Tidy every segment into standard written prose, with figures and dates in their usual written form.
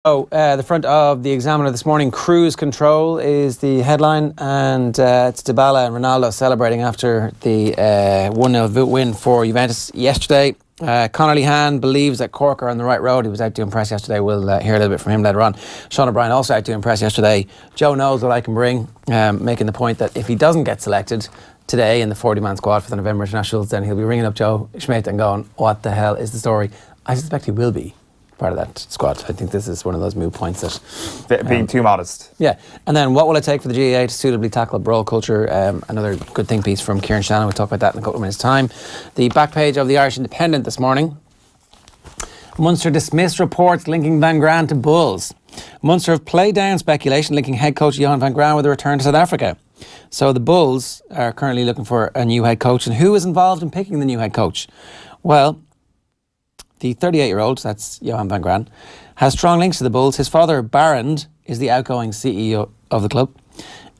The front of the Examiner this morning, cruise control is the headline, and it's Dybala and Ronaldo celebrating after the 1-0 win for Juventus yesterday. Conor Lehan believes that Cork are on the right road. He was out to impress yesterday. We'll hear a little bit from him later on. Sean O'Brien also out to impress yesterday. Joe knows what I can bring, making the point that if he doesn't get selected today in the 40-man squad for the November Internationals, then he'll be ringing up Joe Schmidt and going, what the hell is the story? I suspect he will be part of that squad. I think this is one of those moot points that... being too modest. Yeah. And then what will it take for the GAA to suitably tackle brawl culture? Another good think piece from Kieran Shannon. We'll talk about that in a couple of minutes' time. The back page of the Irish Independent this morning. Munster dismissed reports linking Van Graan to Bulls. Munster have played down speculation linking head coach Johann van Graan with a return to South Africa. So the Bulls are currently looking for a new head coach. And who is involved in picking the new head coach? Well, the 38-year-old, that's Johann van Graan, has strong links to the Bulls. His father, Barend, is the outgoing CEO of the club.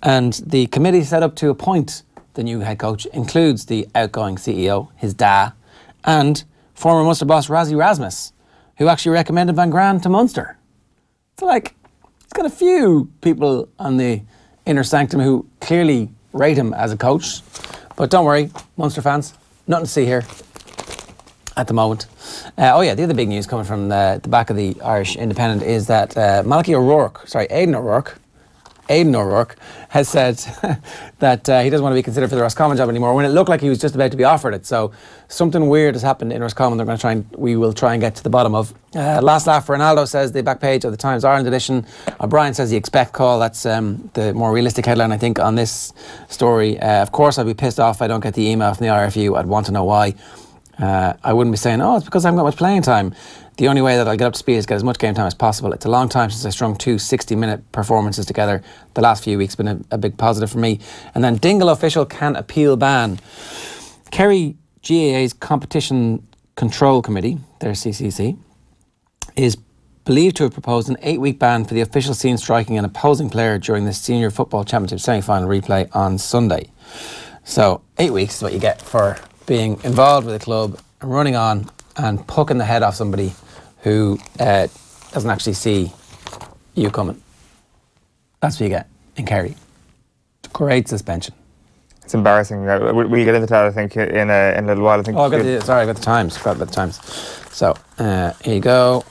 And the committee set up to appoint the new head coach includes the outgoing CEO, his dad, and former Munster boss Rassie Rasmus, who actually recommended Van Graan to Munster. So, it's got a few people on the inner sanctum who clearly rate him as a coach. But don't worry, Munster fans, nothing to see here at the moment. The other big news coming from the back of the Irish Independent is that Aidan O'Rourke has said that he doesn't want to be considered for the Roscommon job anymore when it looked like he was just about to be offered it. So something weird has happened in Roscommon that we will try and get to the bottom of. Last laugh for Ronaldo, says the back page of the Times Ireland edition. O'Brien says the expect call. That's the more realistic headline, I think, on this story. Of course, I'd be pissed off if I don't get the email from the RFU. I'd want to know why. I wouldn't be saying, it's because I haven't got much playing time. The only way that I'll get up to speed is get as much game time as possible. It's a long time since I strung two 60-minute performances together. The last few weeks have been a big positive for me. And then Dingle official can appeal ban. Kerry GAA's Competition Control Committee, their CCC, is believed to have proposed an 8-week ban for the official seen striking an opposing player during the Senior Football Championship semi-final replay on Sunday. So 8 weeks is what you get for being involved with a club and running on and pucking the head off somebody who doesn't actually see you coming. That's what you get in Kerry. Great suspension. It's embarrassing. We'll get into that, I think, in a little while. I think. I've got the Times. Forgot about the Times. So, here you go.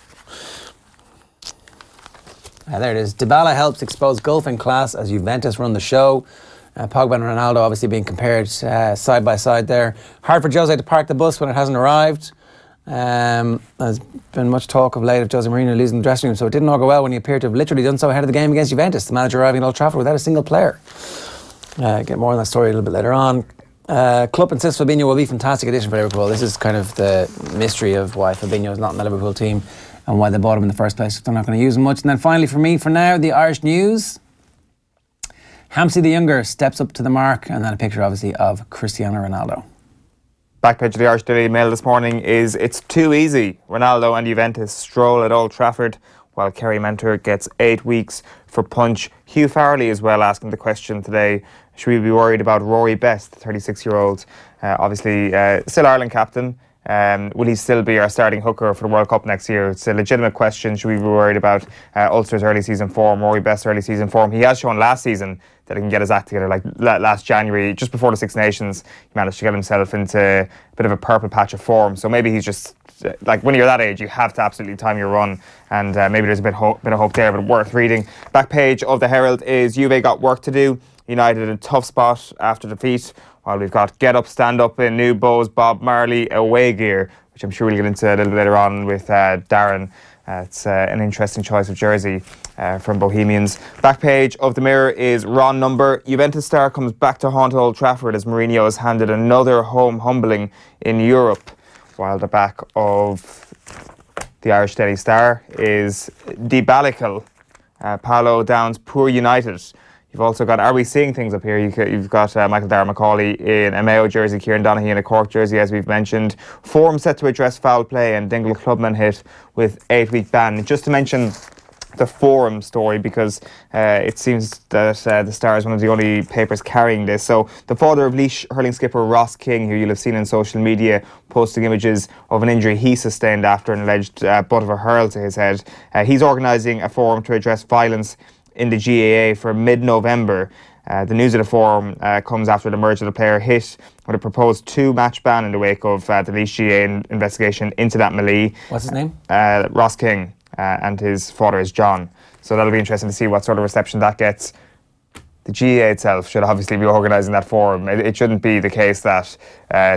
There it is. Dybala helps expose golfing class as Juventus run the show. Pogba and Ronaldo obviously being compared side by side there. Hard for Jose to park the bus when it hasn't arrived. There's been much talk of late of José Mourinho losing the dressing room, so it didn't all go well when he appeared to have literally done so ahead of the game against Juventus. The manager arriving at Old Trafford without a single player. Get more on that story a little bit later on. Club insists Fabinho will be a fantastic addition for Liverpool. This is kind of the mystery of why Fabinho is not in the Liverpool team and why they bought him in the first place if they're not going to use him much. And then finally for me, for now, the Irish news. Hampsey the Younger steps up to the mark, and then a picture obviously of Cristiano Ronaldo. Back page of the Irish Daily Mail this morning is it's too easy. Ronaldo and Juventus stroll at Old Trafford while Kerry Mentor gets 8 weeks for punch. Hugh Farrelly as well asking the question today, should we be worried about Rory Best, the 36-year-old, obviously still Ireland captain. Will he still be our starting hooker for the World Cup next year? It's a legitimate question. Should we be worried about Ulster's early season form, Rory Best's early season form? He has shown last season that he can get his act together. Like last January, just before the Six Nations, he managed to get himself into a bit of a purple patch of form. So maybe he's just, like, when you're that age, you have to absolutely time your run. And maybe there's a bit of hope there, but worth reading. Back page of the Herald is Juve got work to do. United in a tough spot after defeat. While we've got Get Up, Stand Up in New Bows, Bob Marley away gear, which I'm sure we'll get into a little bit later on with Darren. It's an interesting choice of jersey from Bohemians. Back page of the Mirror is Ron Number. Juventus star comes back to haunt Old Trafford as Mourinho has handed another home humbling in Europe. While the back of the Irish Daily Star is Dybalical. Paolo Downs, poor United. You've also got Are We Seeing Things up here? You've got Michael Darragh Macaulay in a Mayo jersey, Kieran Donaghy in a Cork jersey, as we've mentioned. Form set to address foul play, and Dingle Clubman hit with 8-week ban. Just to mention the Forum story because it seems that the Star is one of the only papers carrying this. So the father of Laois hurling skipper Ross King, who you'll have seen on social media posting images of an injury he sustained after an alleged butt of a hurl to his head, he's organising a forum to address violence in the GAA for mid-November. The news of the forum comes after the merger of the player hit with a proposed 2-match ban in the wake of the Laois GAA investigation into that melee. What's his name? Ross King, and his father is John. So that'll be interesting to see what sort of reception that gets. The GAA itself should obviously be organising that forum. It shouldn't be the case that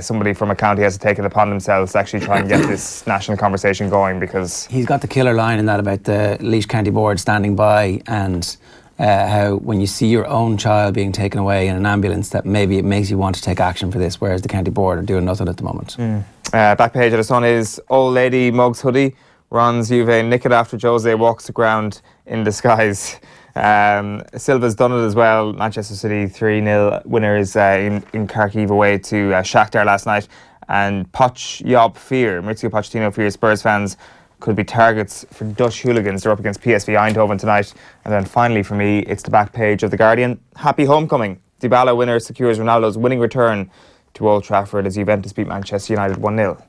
somebody from a county has to take it upon themselves to actually try and get this national conversation going, because... He's got the killer line in that about the Laois County Board standing by, and how when you see your own child being taken away in an ambulance, that maybe it makes you want to take action for this, whereas the County Board are doing nothing at the moment. Back page of the Sun is Old Lady Mugs hoodie. Ron's Juve nick it after Jose walks the ground in disguise. Silva's done it as well. Manchester City 3-0 winners in Kharkiv away to Shakhtar last night. And Maurizio Pochettino fears Spurs fans could be targets for Dutch hooligans. They're up against PSV Eindhoven tonight. And then finally for me, it's the back page of The Guardian. Happy homecoming. Dybala winner secures Ronaldo's winning return to Old Trafford as Juventus beat Manchester United 1-0.